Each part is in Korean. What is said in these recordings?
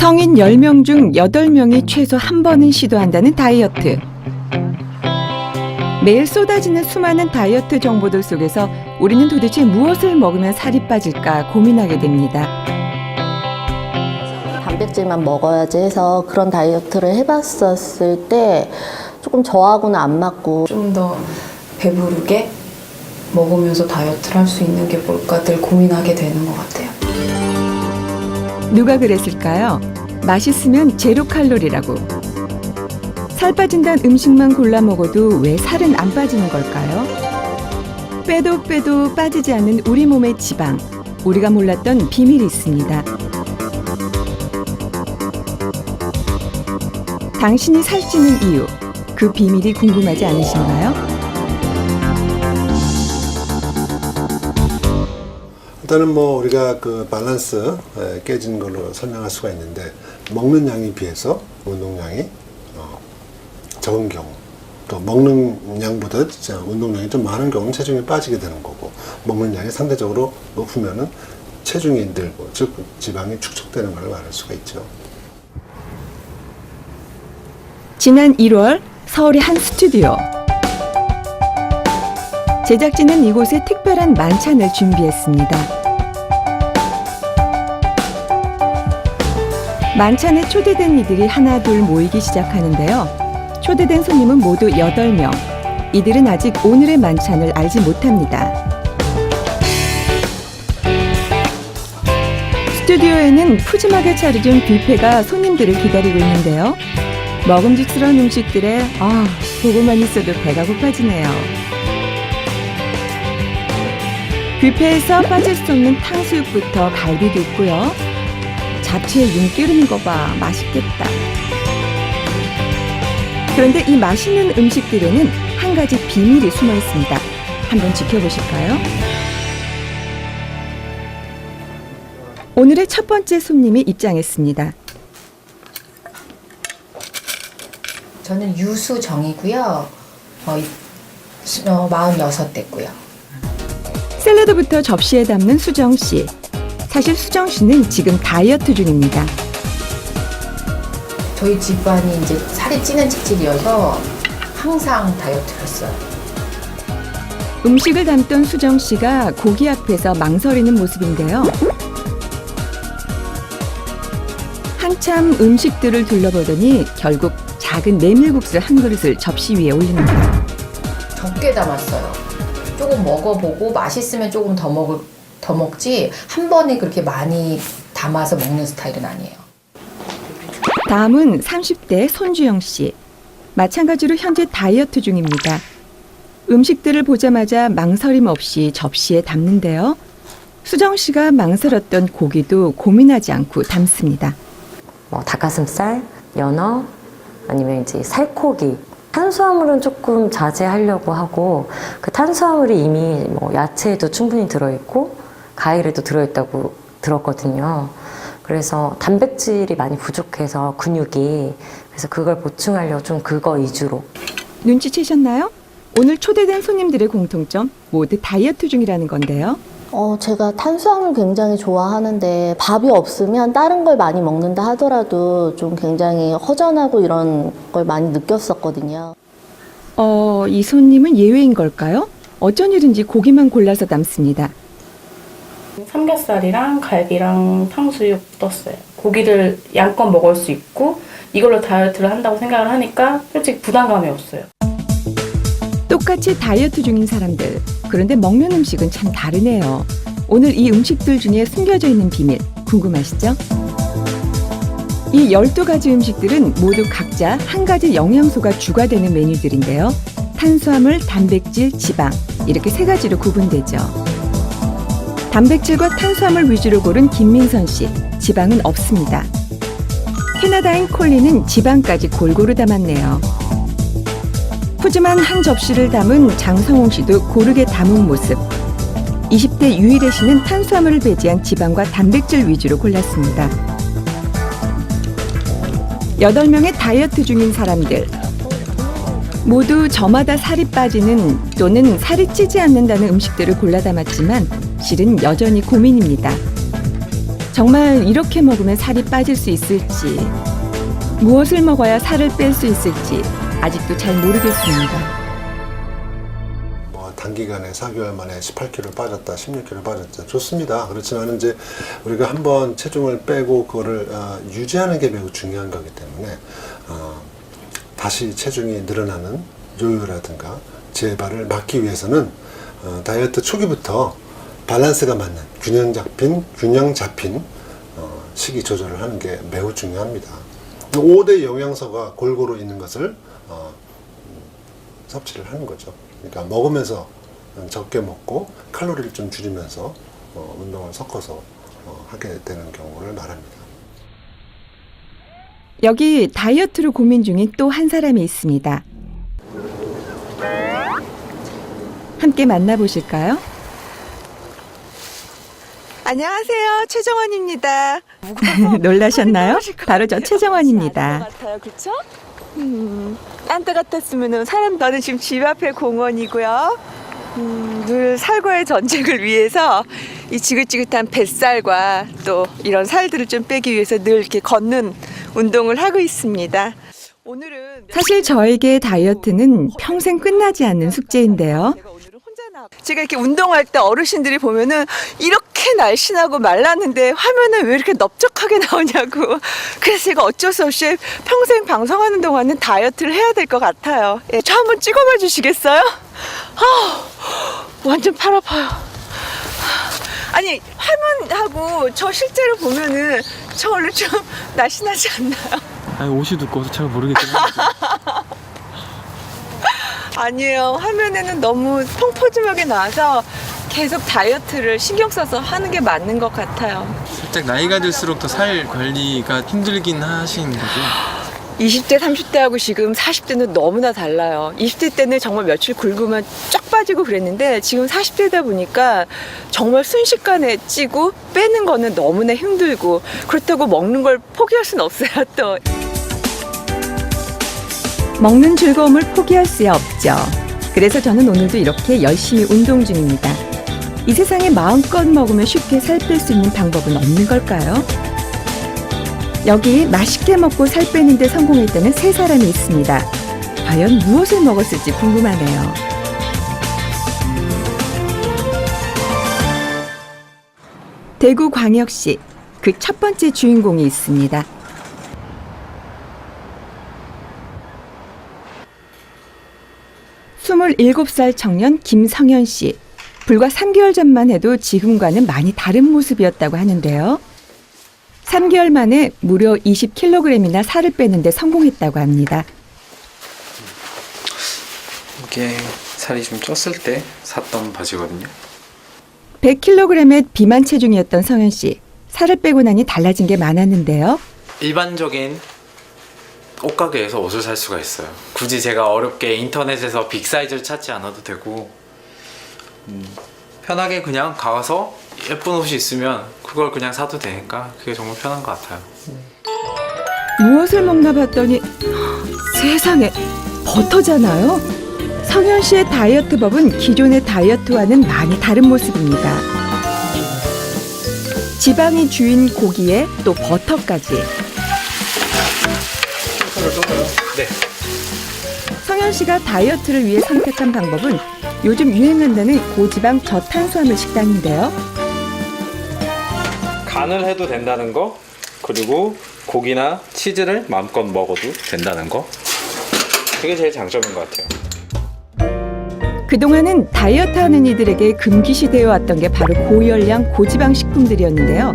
성인 10명 중 8명이 최소 한 번은 시도한다는 다이어트. 매일 쏟아지는 수많은 다이어트 정보들 속에서 우리는 도대체 무엇을 먹으면 살이 빠질까 고민하게 됩니다. 단백질만 먹어야지 해서 그런 다이어트를 해봤었을 때 조금 저하고는 안 맞고 좀 더 배부르게 먹으면서 다이어트를 할 수 있는 게 뭘까 늘 고민하게 되는 것 같아요. 누가 그랬을까요? 맛있으면 제로 칼로리라고. 살 빠진다는 음식만 골라 먹어도 왜 살은 안 빠지는 걸까요? 빼도 빠지지 않는 우리 몸의 지방. 우리가 몰랐던 비밀이 있습니다. 당신이 살찌는 이유, 그 비밀이 궁금하지 않으신가요? 일단은 우리가 그 밸런스 깨진 걸로 설명할 수가 있는데, 먹는 양에 비해서 운동량이 적은 경우, 또 먹는 양보다 운동량이 좀 많은 경우는 체중이 빠지게 되는 거고, 먹는 양이 상대적으로 높으면은 체중이 늘고, 즉 지방이 축적되는 걸 말할 수가 있죠. 지난 1월 서울의 한 스튜디오. 제작진은 이곳에 특별한 만찬을 준비했습니다. 만찬에 초대된 이들이 하나둘 모이기 시작하는데요. 초대된 손님은 모두 8명. 이들은 아직 오늘의 만찬을 알지 못합니다. 스튜디오에는 푸짐하게 차려진 뷔페가 손님들을 기다리고 있는데요. 먹음직스러운 음식들에 보고만 있어도 배가 고파지네요. 뷔페에서 빠질 수 없는 탕수육부터 갈비도 있고요. 잡채에 윤 끼르는 거 봐, 맛있겠다. 그런데 이 맛있는 음식들에는 한 가지 비밀이 숨어 있습니다. 한번 지켜보실까요? 오늘의 첫 번째 손님이 입장했습니다. 저는 유수정이고요. 46대고요. 샐러드부터 접시에 담는 수정 씨. 사실 수정 씨는 지금 다이어트 중입니다. 저희 집안이 이제 살이 찌는 체질이어서 항상 다이어트를 했어요. 음식을 담던 수정 씨가 고기 앞에서 망설이는 모습인데요. 한참 음식들을 둘러보더니 결국 작은 메밀국수 한 그릇을 접시 위에 올립니다. 적게 담았어요. 조금 먹어보고 맛있으면 조금 더 먹지 한 번에 그렇게 많이 담아서 먹는 스타일은 아니에요. 다음은 30대 손주영 씨. 마찬가지로 현재 다이어트 중입니다. 음식들을 보자마자 망설임 없이 접시에 담는데요. 수정 씨가 망설였던 고기도 고민하지 않고 담습니다. 닭가슴살, 연어, 아니면 이제 살코기. 탄수화물은 조금 자제하려고 하고, 그 탄수화물이 이미 야채에도 충분히 들어있고 과일에도 들어있다고 들었거든요. 그래서 단백질이 많이 부족해서 근육이, 그래서 그걸 보충하려고 좀 그거 위주로. 눈치채셨나요? 오늘 초대된 손님들의 공통점 모두 다이어트 중이라는 건데요. 제가 탄수화물 굉장히 좋아하는데 밥이 없으면 다른 걸 많이 먹는다 하더라도 좀 굉장히 허전하고 이런 걸 많이 느꼈었거든요. 이 손님은 예외인 걸까요? 어쩐 일인지 고기만 골라서 담습니다. 삼겹살이랑 갈비랑 탕수육 떴어요. 고기를 양껏 먹을 수 있고 이걸로 다이어트를 한다고 생각을 하니까 솔직히 부담감이 없어요. 똑같이 다이어트 중인 사람들. 그런데 먹는 음식은 참 다르네요. 오늘 이 음식들 중에 숨겨져 있는 비밀 궁금하시죠? 이 12가지 음식들은 모두 각자 한 가지 영양소가 주가 되는 메뉴들인데요. 탄수화물, 단백질, 지방 이렇게 세 가지로 구분되죠. 단백질과 탄수화물 위주로 고른 김민선 씨, 지방은 없습니다. 캐나다인 콜리는 지방까지 골고루 담았네요. 푸짐한 한 접시를 담은 장성홍 씨도 고르게 담은 모습. 20대 유일혜 씨는 탄수화물을 배제한 지방과 단백질 위주로 골랐습니다. 8명의 다이어트 중인 사람들. 모두 저마다 살이 빠지는 또는 살이 찌지 않는다는 음식들을 골라 담았지만 실은 여전히 고민입니다. 정말 이렇게 먹으면 살이 빠질 수 있을지, 무엇을 먹어야 살을 뺄 수 있을지 아직도 잘 모르겠습니다. 뭐 단기간에 4개월 만에 18kg 빠졌다, 16kg 빠졌다, 좋습니다. 그렇지만 이제 우리가 한번 체중을 빼고 그거를 유지하는 게 매우 중요한 거기 때문에 다시 체중이 늘어나는 요요라든가 재발을 막기 위해서는 다이어트 초기부터 밸런스가 맞는 균형 잡힌 식이 조절을 하는 게 매우 중요합니다. 5대 영양소가 골고루 있는 것을 섭취를 하는 거죠. 그러니까 먹으면서 적게 먹고 칼로리를 좀 줄이면서 운동을 섞어서 하게 되는 경우를 말합니다. 여기 다이어트로 고민 중인 또 한 사람이 있습니다. 함께 만나보실까요? 안녕하세요. 최정원입니다. 놀라셨나요? 바로 저 최정원입니다. 같아요, 그렇죠? 딴 때 같았으면은 사람 많은 지금 집 앞에 공원이고요. 늘 살과의 전쟁을 위해서 이 지긋지긋한 뱃살과 또 이런 살들을 좀 빼기 위해서 늘 이렇게 걷는 운동을 하고 있습니다. 오늘은 사실 저에게 다이어트는 평생 끝나지 않는 숙제인데요. 제가 이렇게 운동할 때 어르신들이 보면은 이렇게 날씬하고 말랐는데 화면에 왜 이렇게 넓적하게 나오냐고. 그래서 제가 어쩔 수 없이 평생 방송하는 동안은 다이어트를 해야 될 것 같아요. 예, 저 한번 찍어봐 주시겠어요? 완전 팔 아파요. 아니 화면하고 저 실제로 보면은 저 원래 좀 날씬하지 않나요? 아니 옷이 두꺼워서 잘 모르겠지만 아니에요. 화면에는 너무 펑퍼짐하게 나와서 계속 다이어트를 신경 써서 하는 게 맞는 것 같아요. 살짝 나이가 들수록 더 살 관리가 힘들긴 하신 거죠? 20대, 30대하고 지금 40대는 너무나 달라요. 20대 때는 정말 며칠 굶으면 쫙 빠지고 그랬는데 지금 40대다 보니까 정말 순식간에 찌고 빼는 거는 너무나 힘들고 그렇다고 먹는 걸 포기할 수는 없어요, 또. 먹는 즐거움을 포기할 수 없죠. 그래서 저는 오늘도 이렇게 열심히 운동 중입니다. 이 세상에 마음껏 먹으면 쉽게 살 뺄 수 있는 방법은 없는 걸까요? 여기 맛있게 먹고 살 빼는데 성공했다는 세 사람이 있습니다. 과연 무엇을 먹었을지 궁금하네요. 대구광역시 그 첫 번째 주인공이 있습니다. 스물일곱 살 청년 김성현 씨. 불과 3개월 전만 해도 지금과는 많이 다른 모습이었다고 하는데요. 3개월 만에 무려 20kg이나 살을 빼는데 성공했다고 합니다. 이게 살이 좀 쪘을 때 샀던 바지거든요. 100kg의 비만 체중이었던 성현 씨. 살을 빼고 나니 달라진 게 많았는데요. 일반적인 옷가게에서 옷을 살 수가 있어요. 굳이 제가 어렵게 인터넷에서 빅 사이즈를 찾지 않아도 되고 편하게 그냥 가서 예쁜 옷이 있으면 그걸 그냥 사도 되니까 그게 정말 편한 것 같아요. 무엇을 먹나 봤더니 세상에 버터잖아요. 성현 씨의 다이어트법은 기존의 다이어트와는 많이 다른 모습입니다. 지방이 주인 고기에 또 버터까지. 네. 성현 씨가 다이어트를 위해 선택한 방법은 요즘 유행한다는 고지방 저탄수화물 식단인데요. 간을 해도 된다는 거, 그리고 고기나 치즈를 마음껏 먹어도 된다는 거. 그게 제일 장점인 것 같아요. 그동안은 다이어트하는 이들에게 금기시되어 왔던 게 바로 고열량 고지방 식품들이었는데요.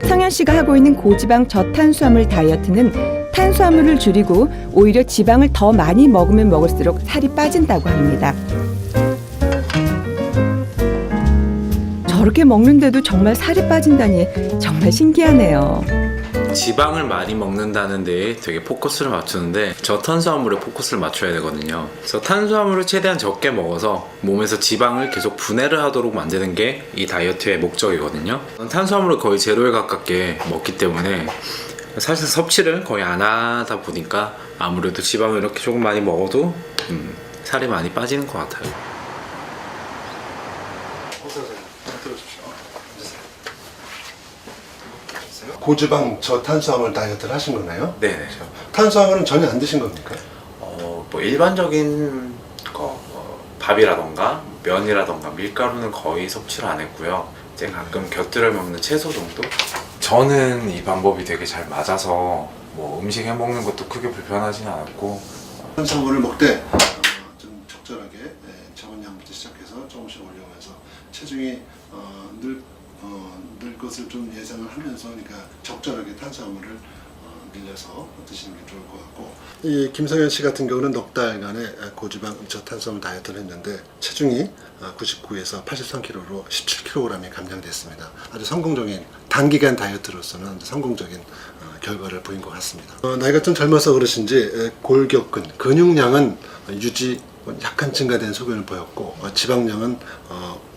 성현 씨가 하고 있는 고지방 저탄수화물 다이어트는 탄수화물을 줄이고 오히려 지방을 더 많이 먹으면 먹을수록 살이 빠진다고 합니다. 저렇게 먹는데도 정말 살이 빠진다니 정말 신기하네요. 지방을 많이 먹는다는 데에 되게 포커스를 맞추는데 저탄수화물에 포커스를 맞춰야 되거든요. 그래서 탄수화물을 최대한 적게 먹어서 몸에서 지방을 계속 분해를 하도록 만드는 게 이 다이어트의 목적이거든요. 탄수화물을 거의 제로에 가깝게 먹기 때문에 사실 섭취를 거의 안 하다 보니까 아무래도 지방을 이렇게 조금 많이 먹어도 살이 많이 빠지는 것 같아요. 있어요? 고지방 저탄수화물 다이어트를 하신 거네요? 네네. 탄수화물은 전혀 안 드신 겁니까? 뭐 일반적인 밥이라던가 면이라던가 밀가루는 거의 섭취를 안 했고요. 이제 가끔 곁들여 먹는 채소 정도? 저는 이 방법이 되게 잘 맞아서 뭐 음식 해 먹는 것도 크게 불편하진 않았고. 탄수화물을 먹되 좀 적절하게 적은 양부터 시작해서 조금씩 올려가면서 체중이 늘 것을 좀 예상을 하면서 그러니까 적절하게 탄수화물을 밀려서 드시는 게 좋을 것 같고, 이 김성현 씨 같은 경우는 넉 달간의 고지방 저탄수화물 다이어트를 했는데 체중이 99에서 83kg로 17kg이 감량됐습니다. 아주 성공적인 단기간 다이어트로서는 성공적인 결과를 보인 것 같습니다. 나이가 좀 젊어서 그러신지 골격근, 근육량은 유지, 약간 증가된 소견을 보였고 지방량은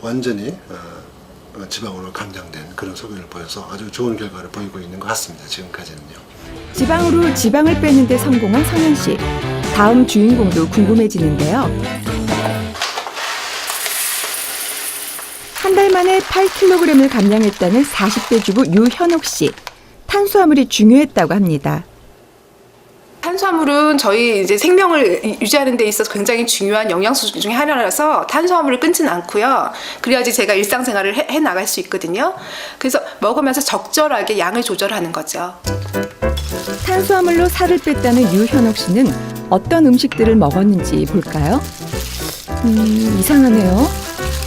완전히 지방으로 감량된 그런 소견을 보여서 아주 좋은 결과를 보이고 있는 것 같습니다. 지금까지는요. 지방으로 지방을 빼는 데 성공한 성현 씨. 다음 주인공도 궁금해지는데요. 한 달 만에 8kg을 감량했다는 40대 주부 유현옥 씨. 탄수화물이 중요했다고 합니다. 탄수화물은 저희 이제 생명을 유지하는 데 있어서 굉장히 중요한 영양소 중에 하나라서 탄수화물을 끊지는 않고요. 그래야지 제가 일상생활을 해 나갈 수 있거든요. 그래서 먹으면서 적절하게 양을 조절하는 거죠. 탄수화물로 살을 뺐다는 유현옥 씨는 어떤 음식들을 먹었는지 볼까요? 이상하네요.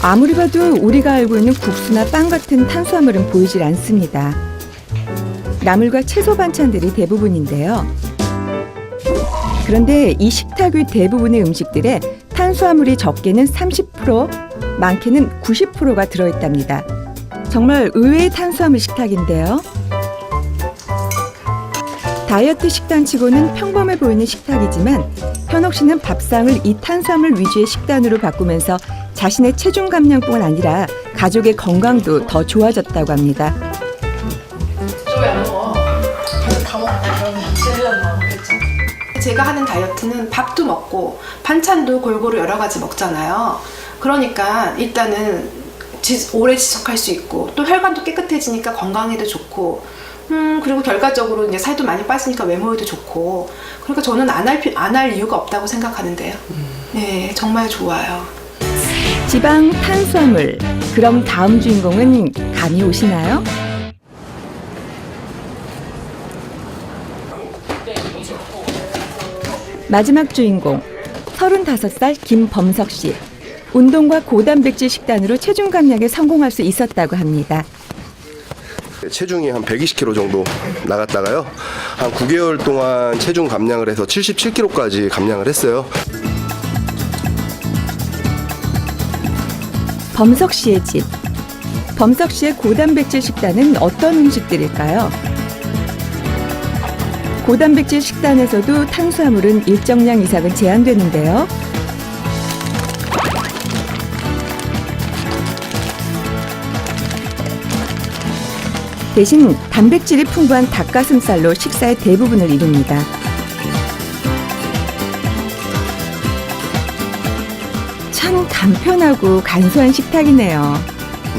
아무리 봐도 우리가 알고 있는 국수나 빵 같은 탄수화물은 보이질 않습니다. 나물과 채소 반찬들이 대부분인데요. 그런데 이 식탁 위 대부분의 음식들에 탄수화물이 적게는 30%, 많게는 90%가 들어있답니다. 정말 의외의 탄수화물 식탁인데요. 다이어트 식단치고는 평범해 보이는 식탁이지만 현옥 씨는 밥상을 이 탄수화물 위주의 식단으로 바꾸면서 자신의 체중 감량뿐만 아니라 가족의 건강도 더 좋아졌다고 합니다. 제가 하는 다이어트는 밥도 먹고 반찬도 골고루 여러 가지 먹잖아요. 그러니까 일단은 오래 지속할 수 있고 또 혈관도 깨끗해지니까 건강에도 좋고 그리고 결과적으로 이제 살도 많이 빠지니까 외모에도 좋고, 그러니까 저는 안 할 이유가 없다고 생각하는데요. 네, 정말 좋아요. 지방, 탄수화물. 그럼 다음 주인공은 감이 오시나요? 마지막 주인공, 35살 김범석 씨. 운동과 고단백질 식단으로 체중 감량에 성공할 수 있었다고 합니다. 체중이 한 120kg 정도 나갔다가요. 한 9개월 동안 체중 감량을 해서 77kg까지 감량을 했어요. 범석 씨의 집. 범석 씨의 고단백질 식단은 어떤 음식들일까요? 고단백질 식단에서도 탄수화물은 일정량 이상은 제한되는데요. 대신 단백질이 풍부한 닭가슴살로 식사의 대부분을 이룹니다. 참 간편하고 간소한 식탁이네요.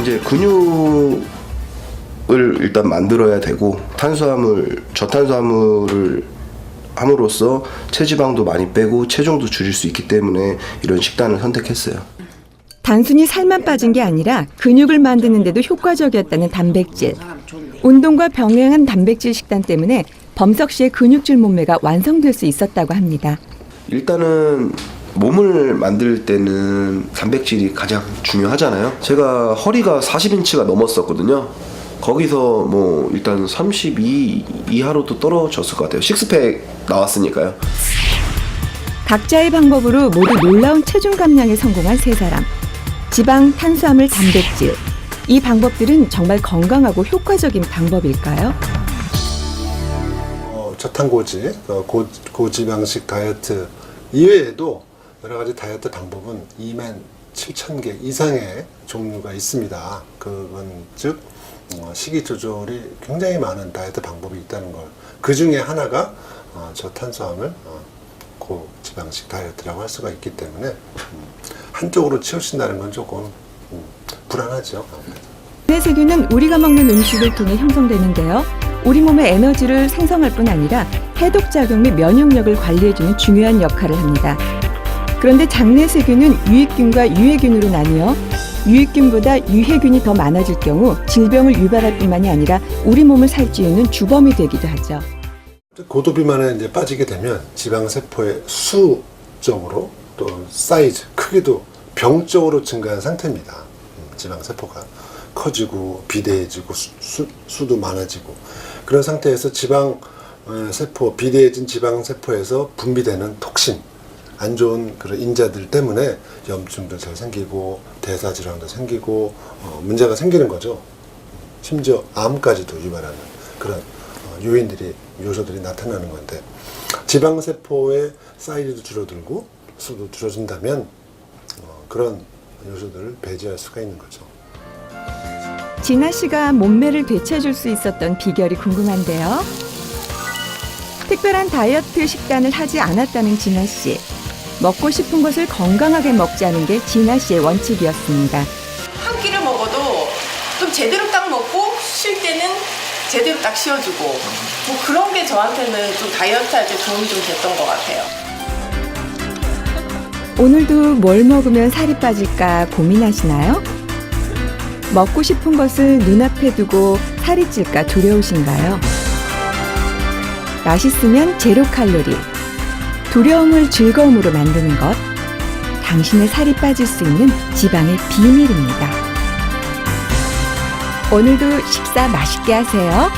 이제 근육을 일단 만들어야 되고 저탄수화물을 함으로써 체지방도 많이 빼고 체중도 줄일 수 있기 때문에 이런 식단을 선택했어요. 단순히 살만 빠진 게 아니라 근육을 만드는 데도 효과적이었다는 단백질. 운동과 병행한 단백질 식단 때문에 범석 씨의 근육질 몸매가 완성될 수 있었다고 합니다. 일단은 몸을 만들 때는 단백질이 가장 중요하잖아요. 제가 허리가 40인치가 넘었었거든요. 거기서 뭐 일단 32 이하로도 떨어졌을 것 같아요. 식스팩 나왔으니까요. 각자의 방법으로 모두 놀라운 체중 감량에 성공한 세 사람. 지방, 탄수화물, 단백질. 이 방법들은 정말 건강하고 효과적인 방법일까요? 저탄고지, 고지방식 다이어트 이외에도 여러 가지 다이어트 방법은 27,000개 이상의 종류가 있습니다. 그건 즉 식이 조절이 굉장히 많은 다이어트 방법이 있다는 걸. 그 중에 하나가 저탄수화물, 고지방식 다이어트라고 할 수가 있기 때문에 한쪽으로 치우친다는 건 조금 불안하죠. 뇌세균은 우리가 먹는 음식을 통해 형성되는데요. 우리 몸의 에너지를 생성할 뿐 아니라 해독작용 및 면역력을 관리해주는 중요한 역할을 합니다. 그런데 장내세균은 유익균과 유해균으로 나뉘어 유익균보다 유해균이 더 많아질 경우 질병을 유발할 뿐만이 아니라 우리 몸을 살찌우는 주범이 되기도 하죠. 고도비만에 이제 빠지게 되면 지방세포의 수적으로 또 사이즈, 크기도 병적으로 증가한 상태입니다. 지방세포가 커지고 비대해지고 수도 많아지고 그런 상태에서 지방세포, 비대해진 지방세포에서 분비되는 톡신, 안 좋은 그런 인자들 때문에 염증도 잘 생기고 대사질환도 생기고 문제가 생기는 거죠. 심지어 암까지도 유발하는 그런 요소들이 나타나는 건데 지방세포의 사이즈도 줄어들고 수도 줄어든다면 그런 요소들을 배제할 수가 있는 거죠. 진아 씨가 몸매를 되찾을 수 있었던 비결이 궁금한데요. 특별한 다이어트 식단을 하지 않았다는 진아 씨. 먹고 싶은 것을 건강하게 먹자는 게 진아 씨의 원칙이었습니다. 한 끼를 먹어도 좀 제대로 딱 먹고 쉴 때는 제대로 딱 쉬어주고 뭐 그런 게 저한테는 좀 다이어트 할 때 도움이 좀 됐던 것 같아요. 오늘도 뭘 먹으면 살이 빠질까 고민하시나요? 먹고 싶은 것을 눈앞에 두고 살이 찔까 두려우신가요? 맛있으면 제로 칼로리. 두려움을 즐거움으로 만드는 것. 당신의 살이 빠질 수 있는 지방의 비밀입니다. 오늘도 식사 맛있게 하세요.